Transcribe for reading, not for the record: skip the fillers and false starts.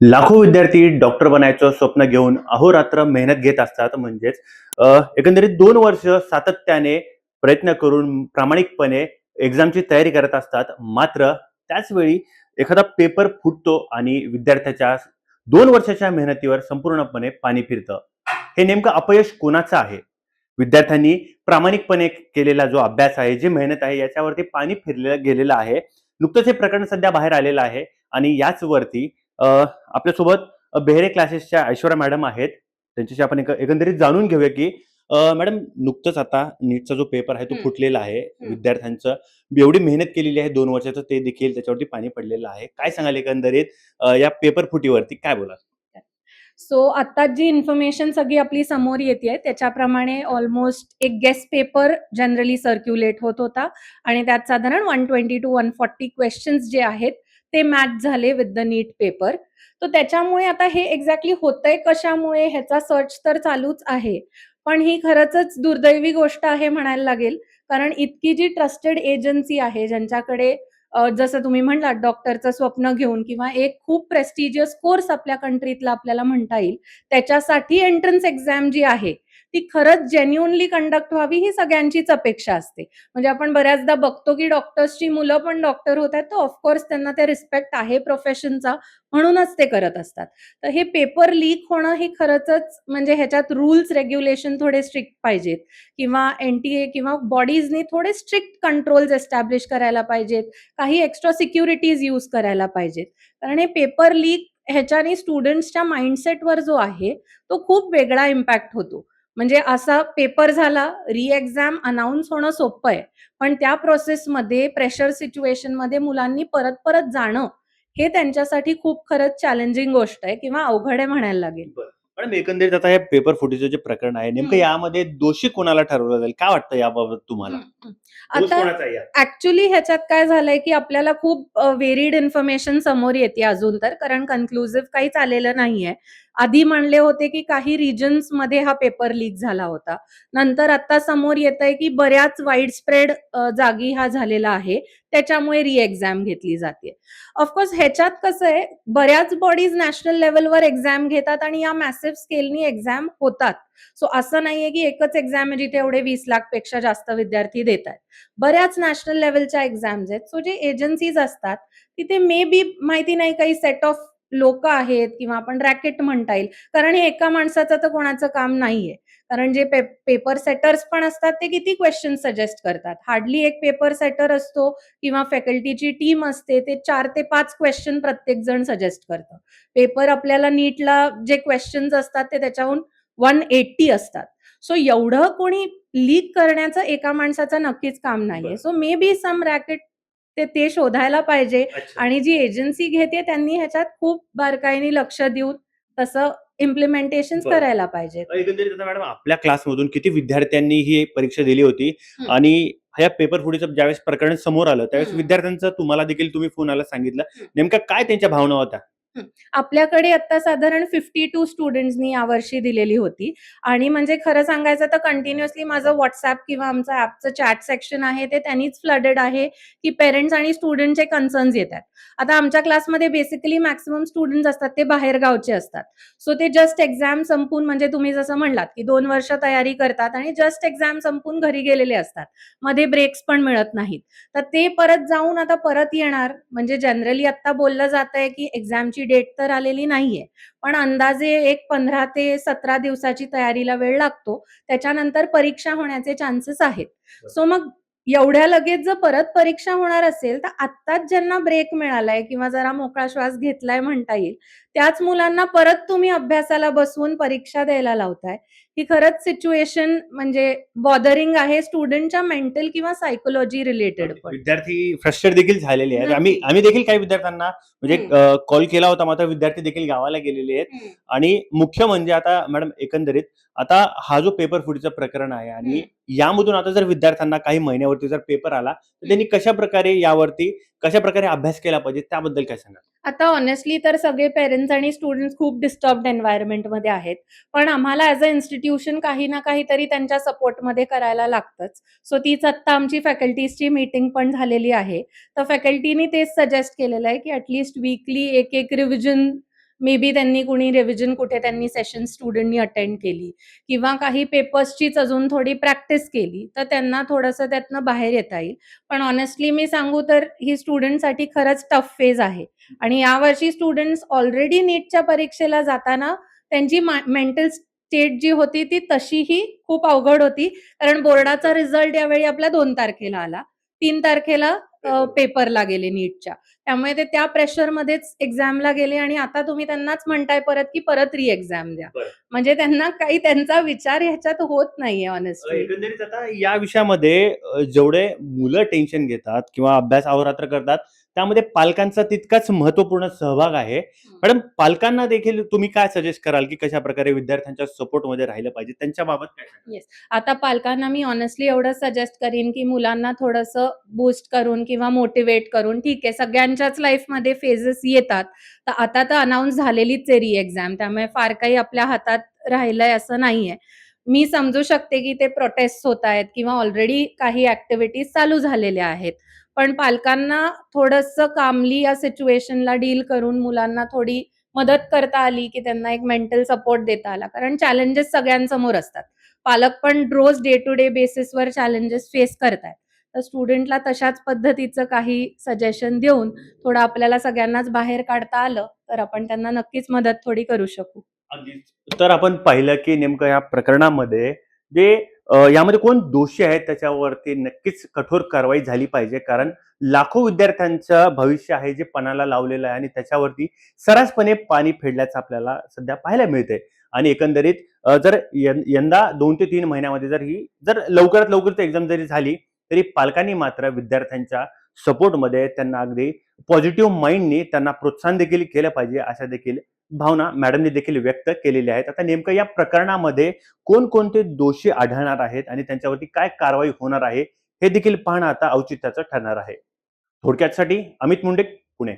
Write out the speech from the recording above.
लाखो विद्यार्थी डॉक्टर बनायचं स्वप्न घेऊन अहोरात्र मेहनत घेत असतात. म्हणजेच एकंदरीत 2 वर्ष सातत्याने प्रयत्न करून प्रामाणिकपणे एक्झामची तयारी करत असतात. मात्र त्याच वेळी एखादा पेपर फुटतो आणि विद्यार्थ्याच्या 2 वर्षाच्या मेहनतीवर संपूर्णपणे पाणी फिरतं. हे नेमकं अपयश कोणाचं आहे? विद्यार्थ्यांनी प्रामाणिकपणे केलेला जो अभ्यास आहे, जी मेहनत आहे, याच्यावरती पाणी फिरलं गेलेलं आहे. नुकतंच हे प्रकरण सध्या बाहेर आलेलं आहे आणि याच वरती आपल्यासोबत बेहरे क्लासेसच्या ऐश्वर्या मॅडम आहेत. त्यांच्याशी आपण एकंदरीत जाणून घेऊया, की मॅडम, नुकतंच आता नीटचा जो पेपर आहे तो हं, फुटलेला आहे. हं. विद्यार्थ्यांचं एवढी मेहनत केलेली आहे 2 वर्षाचं, ते देखील त्याच्यावरती पाणी पडलेलं आहे. काय सांगाल एकंदरीत या पेपर फुटीवरती काय बोलाल? सो आता जी इन्फॉर्मेशन सगळी आपली समोर येतेय त्याच्याप्रमाणे ऑलमोस्ट एक गेस्ट पेपर जनरली सर्क्युलेट होत होता आणि त्यात साधारण 120 टू 140 क्वेश्चन्स जे आहेत ते मॅच झाले विथ द नीट पेपर. तर त्याच्यामुळे आता हे एक्झॅक्टली होतंय कशामुळे ह्याचा सर्च तर चालूच आहे. पण ही खरंच दुर्दैवी गोष्ट आहे म्हणायला लागेल. कारण इतकी जी ट्रस्टेड एजन्सी आहे ज्यांच्याकडे जसं तुम्ही म्हणलात डॉक्टरचं स्वप्न घेऊन किंवा एक खूप प्रेस्टिजियस कोर्स आपल्या कंट्रीतला आपल्याला म्हणता येईल, त्याच्यासाठी एंट्रन्स एक्झाम जी आहे, ती खरंच जेन्युइनली कंडक्ट व्हावी ही सगळ्यांचीच अपेक्षा असते. म्हणजे आपण बऱ्याचदा बघतो, की डॉक्टर्सची मुलं पण डॉक्टर होत आहेत, तर ऑफकोर्स त्यांना ते रिस्पेक्ट आहे प्रोफेशनचा, म्हणूनच ते करत असतात. तर हे पेपर लीक होणं हे खरंचच म्हणजे ह्याच्यात रूल्स, रेग्युलेशन थोडे स्ट्रिक्ट पाहिजेत किंवा एन-टी-ए किंवा बॉडीजनी थोडे स्ट्रिक्ट कंट्रोल्स एस्टॅब्लिश करायला पाहिजेत. काही एक्स्ट्रा सिक्युरिटीज यूज करायला पाहिजेत. कारण हे पेपर लीक ह्याच्याने स्टुडंट्सच्या माइंडसेटवर जो आहे, तो खूप वेगळा इम्पॅक्ट होतो. म्हणजे असा पेपर झाला, एक्झाम अनाउन्स होणं सोपं आहे. पण त्या प्रोसेसमध्ये प्रेशर सिच्युएशनमध्ये मुलांनी परत-परत जाणं, हे त्यांच्यासाठी खूप खरंच चॅलेंजिंग गोष्ट आहे किंवा अवघड आहे म्हणायला लागेल. बरं. मॅडम, एकंदरीत आता हे पेपर फुटीचं जे प्रकरण आहे, नेमकं हं. यामध्ये दोषी कोणाला ठरवलं जाईल? काय वाटतं याबाबत तुम्हाला? हं, हं. दोष आता कोणाचा आहे यात? ॲक्चुअली ह्याच्यात काय झालंय, की आपल्याला खूप व्हेरिड इन्फॉर्मेशन समोर येते अजून तर, कारण कन्क्लुसिव्ह काहीच आलेलं नाहीये. आधी म्हणले होते, की काही रिजन्समध्ये हा पेपर लीक झाला होता. नंतर आता समोर येतंय, की बऱ्याच वाईड स्प्रेड जागी हा झालेला आहे. त्याच्यामुळे एक्झाम घेतली जाते. ऑफकोर्स ह्याच्यात कसं आहे, बऱ्याच बॉडीज नॅशनल लेव्हलवर एक्झाम घेतात आणि या मॅसिव्ह स्केलनी एक्झाम होतात. सो असं नाहीये, की एकच एक्झाम आहे जिथे एवढे 20,00,000 पेक्षा जास्त विद्यार्थी देतायत. बऱ्याच नॅशनल लेव्हलच्या एक्झाम्स आहेत. सो जे एजन्सीज असतात, तिथे मे बी माहिती नाही काही सेट ऑफ लोकं आहेत किंवा आपण रॅकेट म्हणता येईल. कारण हे एका माणसाचं तर कोणाचं काम नाहीये. कारण जे पेपर सेटर्स पण असतात, ते किती क्वेश्चन सजेस्ट करतात. हार्डली एक पेपर सेटर असतो किंवा फॅकल्टीची टीम असते, ते 4 ते 5 क्वेश्चन प्रत्येक जण सजेस्ट करतं. पेपर आपल्याला नीटला जे क्वेश्चन्स असतात, ते त्याच्याहून 180 असतात. सो एवढं कोणी लीक करण्याचं एका माणसाचं नक्कीच काम नाहीये. बरं. So may be some racket ते शोधायला पाहिजे अच्छा. आणि जी एजन्सी घेते त्यांनी ह्याच्यात खूप बारकाईने लक्ष देऊन तसं इम्प्लिमेंटेशन्स बरं. करायला पाहिजेत. एकंदरीत आता मॅडम, आपल्या क्लासमधून किती विद्यार्थ्यांनी ही परीक्षा दिली होती हं, आणि ह्या पेपर फुटीचं ज्यावेळेस प्रकरण समोर आलं, त्यावेळेस हं, विद्यार्थ्यांचं तुम्हाला देखील तुम्ही फोन सांगितलं. हं. नेमक्या काय त्यांच्या भावना होत्या? हं. आपल्याकडे आता साधारण 52 स्टुडंट्सनी यावर्षी दिलेली होती आणि म्हणजे खरं सांगायचं तर कंटिन्युअसली माझं WhatsApp किंवा आमचं ॲपचं चॅट सेक्शन आहे ते त्यांनीच फ्लडेड आहे, की पेरेंट्स आणि स्टुडंटचे कन्सर्न्स येतात. आता आमच्या क्लासमध्ये बेसिकली मॅक्सिमम स्टुडंट्स असतात ते बाहेरगावचे असतात. सो ते जस्ट एक्झाम संपून म्हणजे तुम्ही जसं म्हणलात, की 2 वर्ष तयारी करतात आणि जस्ट एक्झाम संपून घरी गेलेले असतात. मध्ये ब्रेक्स पण मिळत नाहीत. तर ते परत जाऊन आता परत येणार म्हणजे जनरली आता बोललं जातंय, की एक्झामची डेट तर आलेली नाहीये. पण अंदाजे एक 15 ते 17 दिवसाची तयारीला वेळ लागतो. त्याच्यानंतर परीक्षा होण्याचे चान्सेस आहेत. सो मग एवढ्या लगेच जर परत परीक्षा होणार असेल, तर आत्ताच ज्यांना ब्रेक मिळालाय किंवा जरा मोकळा श्वास घेतलाय म्हणता येईल, त्याच मुलांना परत तुम्ही अभ्यासाला बसवून परीक्षा द्यायला लावताय. ही खरंच सिच्युएशन म्हणजे बॉदरिंग आहे स्टुडंटच्या मेंटल किंवा सायकॉलॉजी रिलेटेड पण. विद्यार्थी फ्रस्ट्रेट देखील झालेले आहेत. आम्ही नक्की. आम्ही देखील काही विद्यार्थ्यांना म्हणजे हं, कॉल केला होता, मात्र विद्यार्थी देखील गावाला गेलेले आहेत. हं, आणि मुख्य म्हणजे आता मॅडम, एकंदरीत आता हा जो पेपर फुटीचं प्रकरण आहे आणि हं, यामधून आता जर विद्यार्थ्यांना काही महिन्यावरती जर पेपर आला, तर हं. त्यांनी कशाप्रकारे अभ्यास केला पाहिजे, त्याबद्दल काय सांगाल? आता हॉनेस्टली तर सगळे पेरेंट्स आणि स्टुडंट्स खूप डिस्टर्ब्ड एन्व्हायर्नमेंटमध्ये आहेत. पण आम्हाला ॲज अ इन्स्टिट्यूशन काही ना काहीतरी त्यांच्या सपोर्टमध्ये करायला लागतंच. सो तीच आत्ता आमची फॅकल्टीजची मीटिंग पण झालेली आहे. तर फॅकल्टीनी तेच सजेस्ट केलेलं आहे, की वीकली एक-एक रिव्हिजन मे बी त्यांनी कुणी रिव्हिजन कुठे त्यांनी सेशन स्टुडंटनी अटेंड केली किंवा काही पेपर्सचीच अजून थोडी प्रॅक्टिस केली, तर त्यांना थोडंसं त्यातनं बाहेर येता येईल. पण हॉनेस्टली मी सांगू तर ही स्टुडंटसाठी खरंच टफ फेज आहे आणि यावर्षी स्टुडंट्स ऑलरेडी नीटच्या परीक्षेला जाताना त्यांची मेंटल स्टेट जी होती ती तशीही खूप अवघड होती. कारण बोर्डाचा रिझल्ट यावेळी आपला 2 तारखेला आला. 3 तारखेला पेपरला गेले नीटच्या. त्यामुळे ते त्या प्रेशरमध्येच एक्झामला गेले आणि आता तुम्ही त्यांनाच म्हणताय परत, की परत री एक्झाम द्या. बरं. म्हणजे त्यांना काही त्यांचा विचार ह्याच्यात होत नाहीये हॉनेस्टली. एकंदरीत आता या विषयामध्ये जेवढे मुलं टेन्शन घेतात किंवा अभ्यास अहोरात्र करतात, त्यामध्ये पालकांचा तितकाच महत्त्वपूर्ण सहभाग आहे. मॅडम, पालकांना देखील तुम्ही काय सजेस्ट कराल, की कशाप्रकारे विद्यार्थ्यांच्या सपोर्टमध्ये राहिलं पाहिजे? त्यांच्याबाबत काय सांगाल? येस. आता पालकांना मी हॉनेस्टली एवढं सजेस्ट करीन, की मुलांना थोडंसं बूस्ट करून किंवा मोटिव्हेट करून, ठीक आहे सगळ्यांच्याच लाईफमध्ये फेजेस येतात. तर आता तर अनाउन्स झालेलीच आहे री एक्झाम, त्यामुळे फार काही आपल्या हातात राहिलंय असं नाहीये. मी समजू शकते, की ते प्रोटेस्ट होतायत किंवा ऑलरेडी काही ॲक्टिव्हिटीज चालू झालेल्या आहेत. पण पालकांना थोडंसं कामली या सिच्युएशनला डील करून मुलांना थोडी मदत करता आली, की त्यांना एक मेंटल सपोर्ट देता आला. कारण चॅलेंजेस सगळ्यांसमोर असतात. पालक पण रोज डे टू डे बेसिसवर चॅलेंजेस फेस करतायत. तर स्टुडंटला तशाच पद्धतीचं काही सजेशन देऊन थोडं आपल्याला सगळ्यांनाच बाहेर काढता आलं, तर आपण त्यांना नक्कीच मदत थोडी करू शकू. अगदीच. तर आपण पाहिलं, की नेमकं या प्रकरणामध्ये जे यामध्ये कोण दोषी आहेत त्याच्यावरती नक्कीच कठोर कारवाई झाली पाहिजे. कारण लाखो विद्यार्थ्यांचं भविष्य आहे जे पणाला लावलेलं आहे आणि त्याच्यावरती सर्रासपणे पाणी फेडल्याचं आपल्याला सध्या पाहायला मिळतंय. आणि एकंदरीत जर यंदा 2 ते 3 महिन्यामध्ये जर लवकरात लवकर एक्झाम जरी झाली, तरी पालकांनी मात्र विद्यार्थ्यांच्या सपोर्टमध्ये त्यांना अगदी पॉझिटिव्ह माइंडनी त्यांना प्रोत्साहन देखील केलं पाहिजे, अशा देखील भावना मॅडमनी देखील व्यक्त केलेल्या आहेत. आता नेमकं या प्रकरणामध्ये कोणकोणते दोषी आढळणार आहेत आणि त्यांच्यावरती काय कारवाई होणार आहे, हे देखील पाहणं आता औचित्याचं ठरणार आहे. थोडक्यातसाठी अमित मुंडे, पुणे.